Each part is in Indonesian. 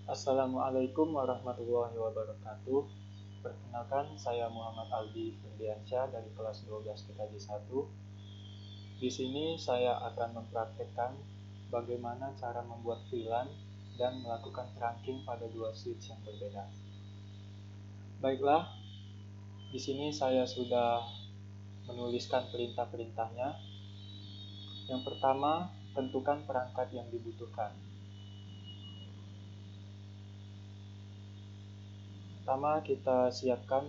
Assalamualaikum warahmatullahi wabarakatuh. Perkenalkan, saya Muhammad Aldi Firdiansyah dari kelas 12 PKJ 1. Di sini saya akan mempraktekkan bagaimana cara membuat VLAN dan melakukan trunking pada dua switch yang berbeda. Baiklah, di sini saya sudah menuliskan perintah-perintahnya. Yang pertama, tentukan perangkat yang dibutuhkan. Pertama, kita siapkan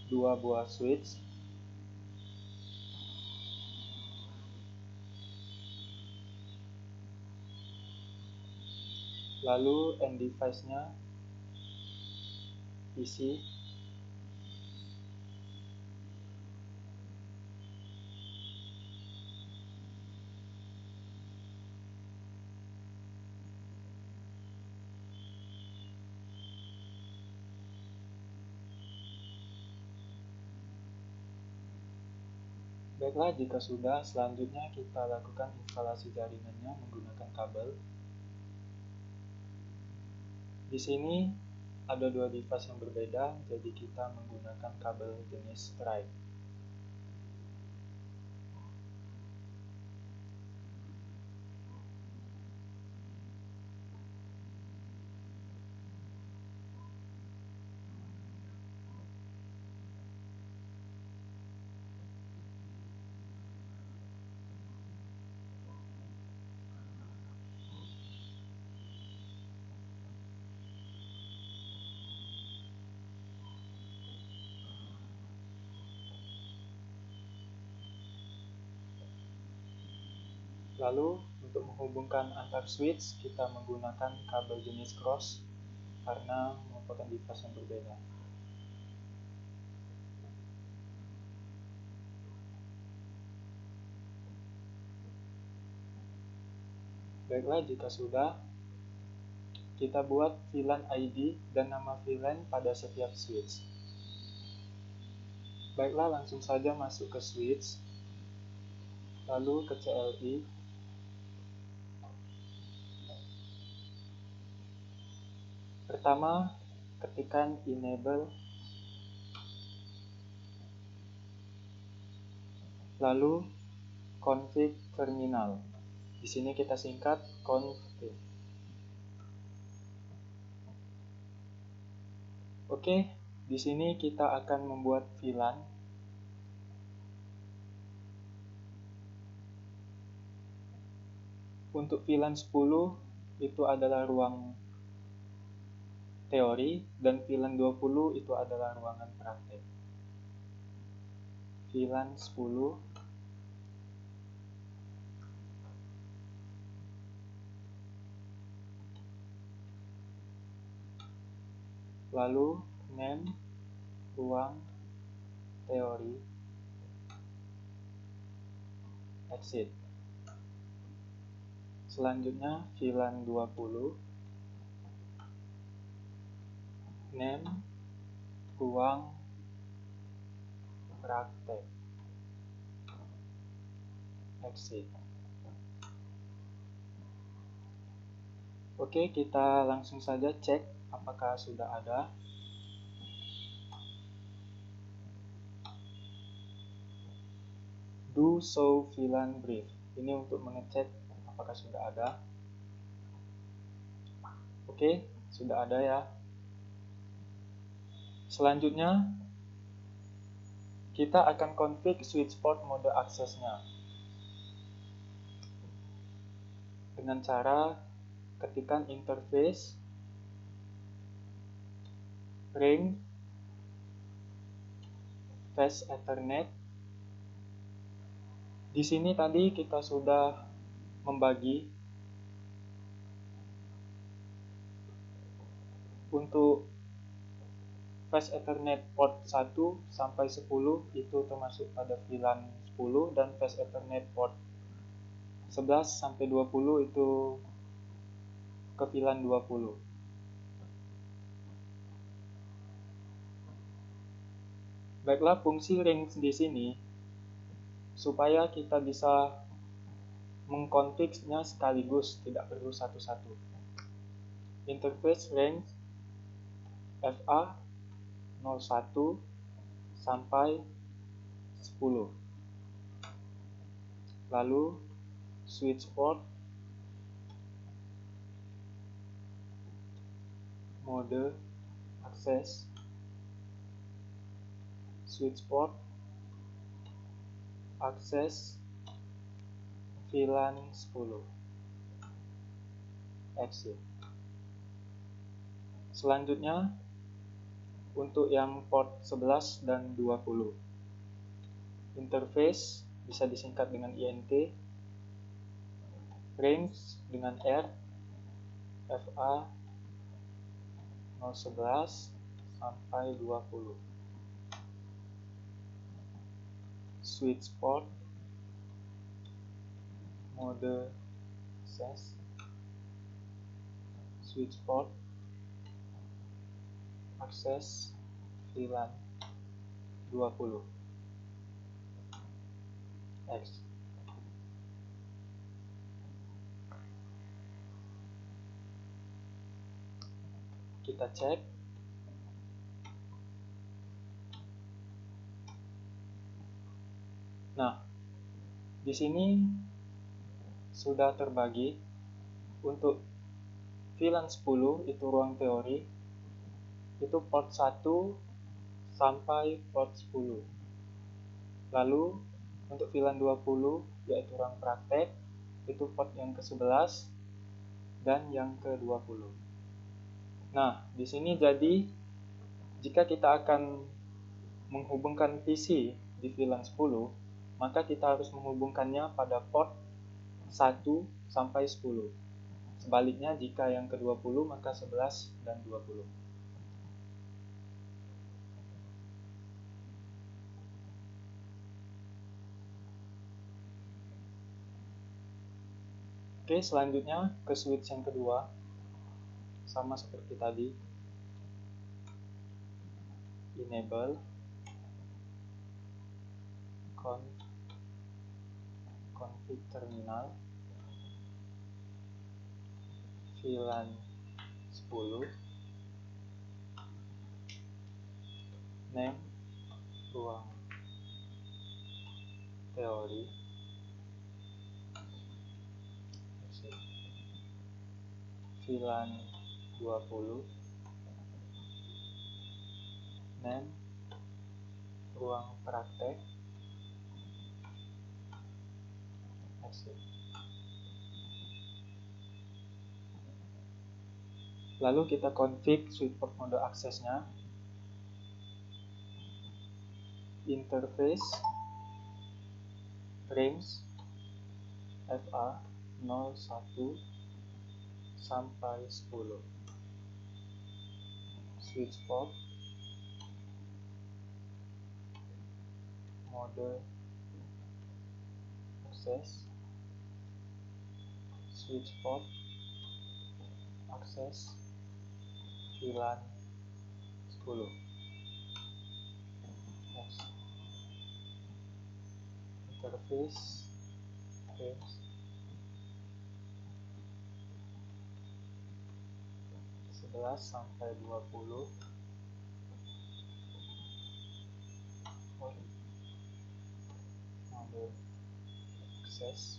dua buah switch. Lalu end device-nya isi. Baiklah, jika sudah, selanjutnya kita lakukan instalasi jaringannya menggunakan kabel. Di sini ada dua device yang berbeda, jadi kita menggunakan kabel jenis Thread. Lalu, untuk menghubungkan antar switch, kita menggunakan kabel jenis cross karena merupakan device yang berbeda. Baiklah, jika sudah, kita buat VLAN ID dan nama VLAN pada setiap switch. Baiklah, langsung saja masuk ke switch, lalu ke CLI. Pertama, ketikkan enable, lalu config terminal. Di sini kita singkat config. Oke, di sini kita akan membuat VLAN. Untuk VLAN 10 itu adalah ruang teori dan VLAN 20 itu adalah ruangan praktek. VLAN 10, lalu name ruang teori, exit. Selanjutnya VLAN 20, name ruang praktek, exit. Oke, kita langsung saja cek apakah sudah ada. Do show VLAN brief. Ini untuk mengecek apakah sudah ada. Oke, sudah ada ya. Selanjutnya, kita akan config switch port mode aksesnya. Dengan cara ketikkan interface, ring, fast ethernet. Di sini tadi kita sudah membagi untuk fast ethernet port 1 sampai 10 itu termasuk pada VLAN 10 dan fast ethernet port 11 sampai 20 itu ke VLAN 20. Baiklah, fungsi ring di sini supaya kita bisa mengkonfignya sekaligus, tidak perlu satu-satu. interface range FA 01 sampai 10. Lalu switch port mode akses, switch port akses VLAN 10 exit. Selanjutnya untuk yang port 11 dan 20, interface bisa disingkat dengan INT, range dengan R, FA 011 sampai 20, switch port mode akses, switch port akses VLAN 20 X. Kita cek. Nah, di sini sudah terbagi. Untuk VLAN 10 itu ruang teori, itu port 1 sampai port 10. Lalu untuk VLAN 20 yaitu ruang praktek, itu port yang ke-11 dan yang ke-20. Nah, di sini jadi jika kita akan menghubungkan PC di VLAN 10, maka kita harus menghubungkannya pada port 1 sampai 10. Sebaliknya jika yang ke-20 maka 11 dan 20. Oke, selanjutnya ke switch yang kedua. Sama seperti tadi. Enable config terminal VLAN 10, name ruang teori, VLAN 20, name ruang praktek, exit. Lalu kita config switch port mode aksesnya, interface range FA 01 sampai 10, switch port mode akses, switch port akses VLAN 10. Next. Interface range 11 sampai 20, mode akses,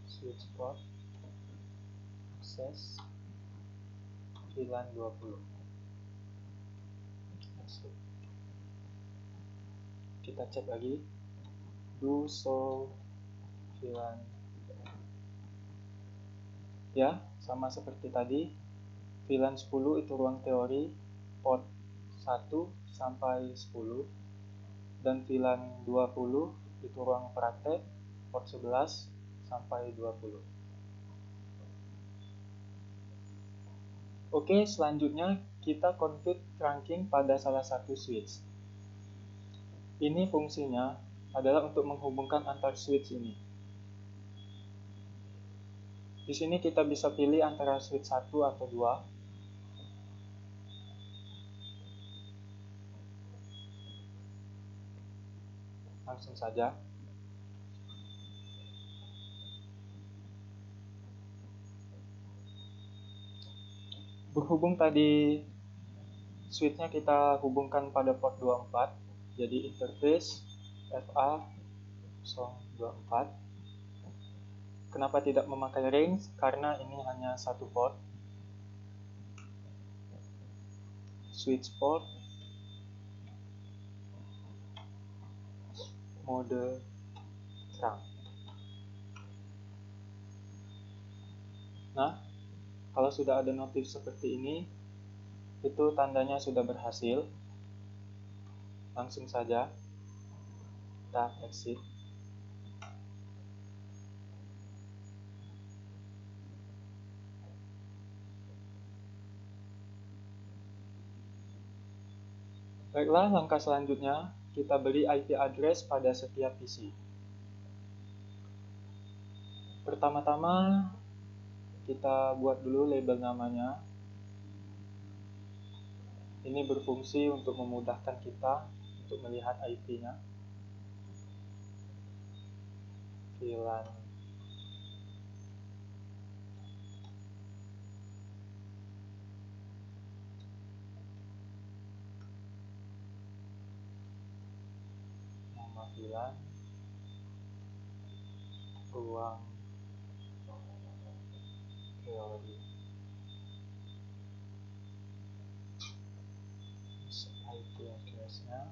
switch port akses VLAN 20. Exit. Kita cek lagi. Do show VLAN. Ya, sama seperti tadi. VLAN 10 itu ruang teori, port 1 sampai 10. Dan VLAN 20 itu ruang praktek, port 11 sampai 20. Oke, selanjutnya kita config trunking pada salah satu switch. Ini fungsinya adalah untuk menghubungkan antar switch ini. Di sini kita bisa pilih antara switch 1 atau 2. Langsung saja. Berhubung tadi switch-nya kita hubungkan pada port 24, jadi interface FA 024. Kenapa tidak memakai range? Karena ini hanya satu port. Switch port, mode terang. Nah, kalau sudah ada notif seperti ini, itu tandanya sudah berhasil. Langsung saja kita exit. Baiklah, langkah selanjutnya kita beri IP address pada setiap PC. Pertama-tama kita buat dulu label namanya. Ini berfungsi untuk memudahkan kita untuk melihat IP-nya. VLAN nama VLAN, ruang teori, IP address-nya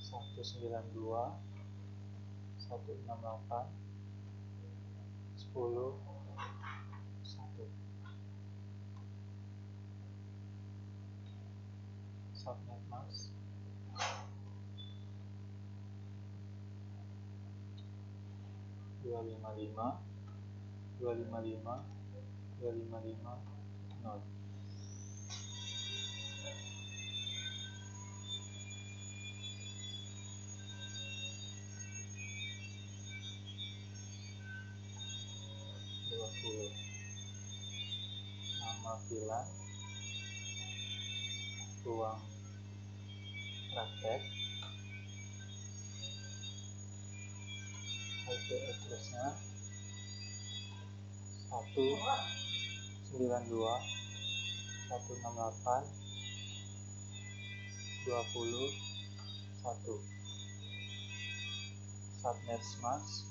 192.168.10.1. Subnet mask 255.255.255.0. Nama VLAN, ruang praktek, IP address-nya 192.168.20.1. Subnet mask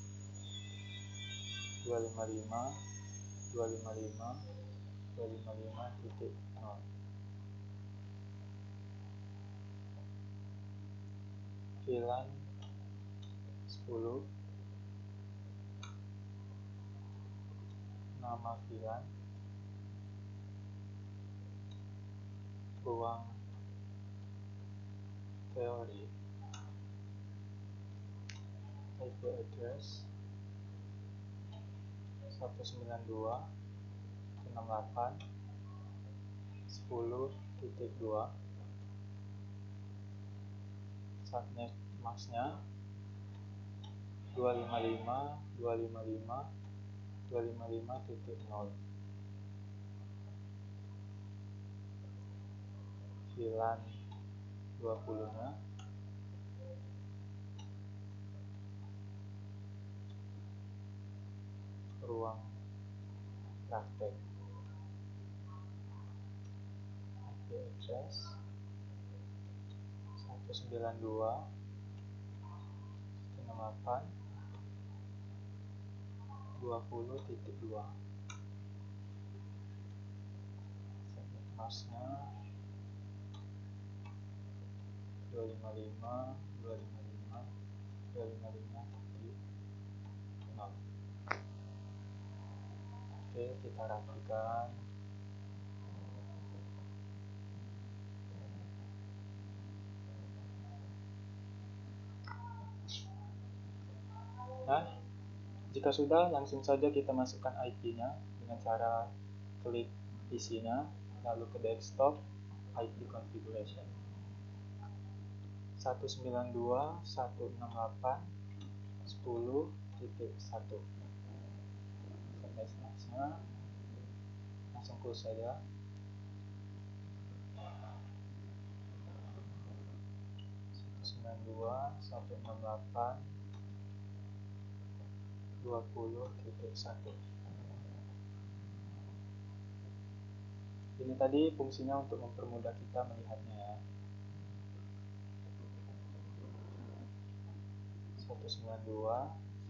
255.255.255.0. VLAN 10, nama VLAN, ruang teori, IP address 192.168.10.2. Subnet masknya 255.255.255.0. VLAN 20-nya ruang praktek, IP address 192.168.20.2. Subnet masknya 255.255.255.0. Oke, kita rapikan. Nah, jika sudah, langsung saja kita masukkan IP-nya dengan cara klik PC-nya, lalu ke desktop, IP configuration 192.168.10.1. Sampai seterusnya, langsung close saja. 192.168.10.1. 20.1. Ini tadi fungsinya untuk mempermudah kita melihatnya ya. 192,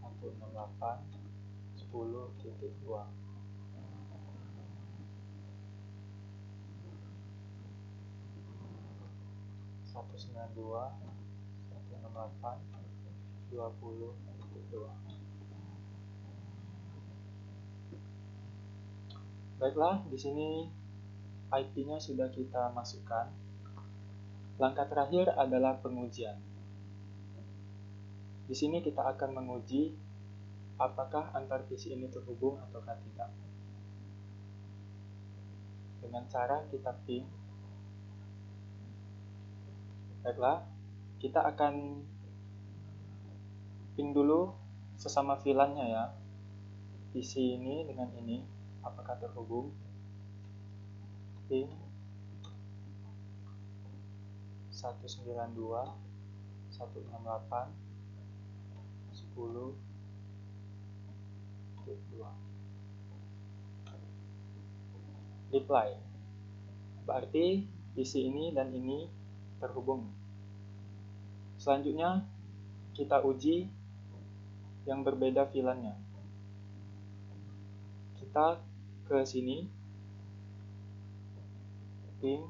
168, 10.2. Satu sembilan dua, 168, 20.2. Baiklah, di sini IP-nya sudah kita masukkan. Langkah terakhir adalah pengujian. Di sini kita akan menguji apakah antar PC ini terhubung ataukah tidak. Dengan cara kita ping. Baiklah, kita akan ping dulu sesama VLAN-nya ya. PC ini dengan ini apakah terhubung. Ping 192, 168, 10.2. Reply. Berarti PC ini dan ini terhubung. Selanjutnya kita uji yang berbeda VLAN-nya. Kita ke sini ping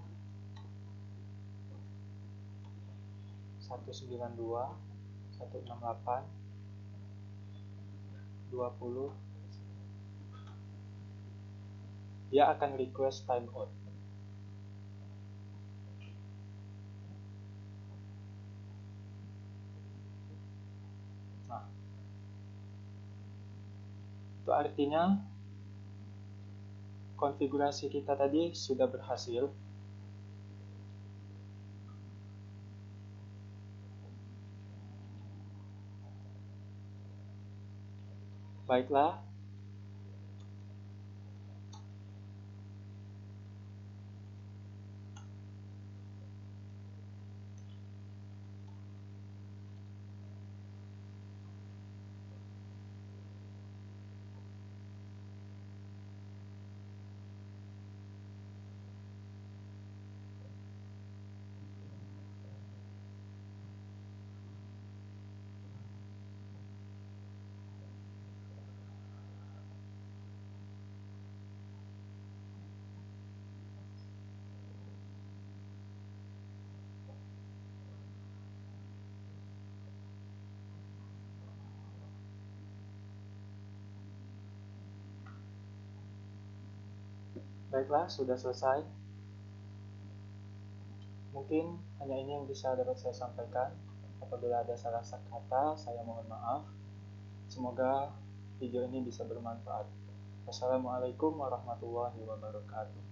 192, 168, 20. Dia akan request timeout. Nah, itu artinya konfigurasi kita tadi sudah berhasil. Baiklah, sudah selesai. Mungkin hanya ini yang bisa dapat saya sampaikan. Apabila ada salah kata, saya mohon maaf. Semoga video ini bisa bermanfaat. Wassalamualaikum warahmatullahi wabarakatuh.